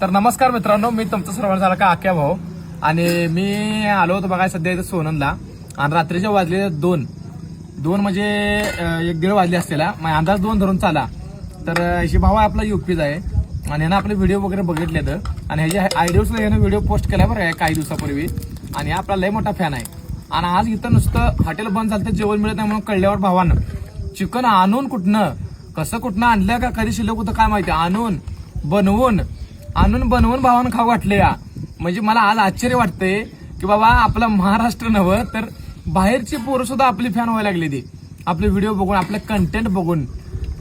तर नमस्कार मित्रांनो, मी तुमचं सर्वांना झाला का आक्या भाऊ. आणि मी आलो होतो बघा सध्या इथं सोनंदला. आणि रात्रीचे वाजले दोन म्हणजे 1-1:30 वाजले असलेला, मग अंदाज 2 धरून चाला. तर अशी भाऊ आपला युपीचा आहे आणि ह्यानं आपले व्हिडिओ वगैरे बघितले तर, आणि ह्याच्या आयडिओ सुद्धा ह्यानं व्हिडिओ पोस्ट केला बरं काही दिवसापूर्वी. आणि आपला लय मोठा फॅन आहे. आणि आज इथं नुसतं हॉटेल बंद झालं तर जेवण मिळत नाही म्हणून कळल्यावर भावानं चिकन आणून कुठनं आणलं का कधी शिल्लक होतं काय माहिती, आणून बनवून भावानं खाऊ वाटले या. म्हणजे मला आज आश्चर्य वाटतंय की बाबा आपला महाराष्ट्र नव्हे तर बाहेरची पोरं सुद्धा आपली फॅन व्हायला लागली. ती आपले व्हिडिओ बघून, आपले कंटेंट बघून,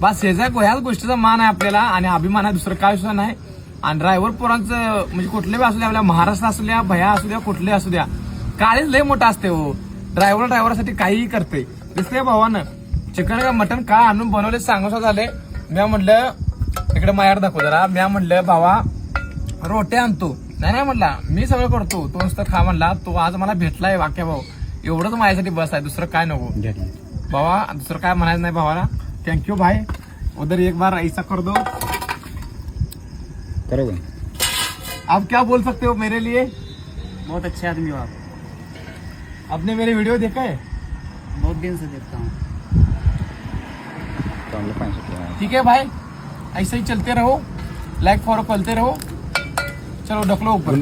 बस ह्याच गोष्टीचा मान आहे आपल्याला आणि अभिमान आहे, दुसरं काय सुद्धा नाही. आणि ड्रायव्हर पोरांचं म्हणजे कुठले असू द्या, आपल्या महाराष्ट्र असू द्या, भया असू द्या, कुठले असू द्या, काळीच लय मोठा असते हो. ड्रायव्हरसाठी काहीही करते. दिसतंय भावानं चिकन का मटन काय आणून बनवले सांगूसा झाले. मी म्हणलं इकडे मायार दाखव जरा. मी म्हणलं भावा रोटे आणतो, नाही म्हणला मी सगळं करतो, तो नुसतं खा म्हणला. तो आज मला भेटलाय वाक्या भाऊ, एवढंच माझ्यासाठी बस आहे, दुसरं काय नको भावा, दुसरं काय म्हणायचं नाही भावाला. थँक्यू भाई, उधर एक बार ऐसा कर दो. करो आप क्या बोल सकते हो मेरे लिए? बहुत अच्छे आदमी हो आप। आपने मेरे वीडियो देखा है? बहुत दिन से देखता हूँ। ठीक है भाई, ऐसे ही चलते रहो, लाइक फॉलो करते रहो. चलो ढकलो ऊपर.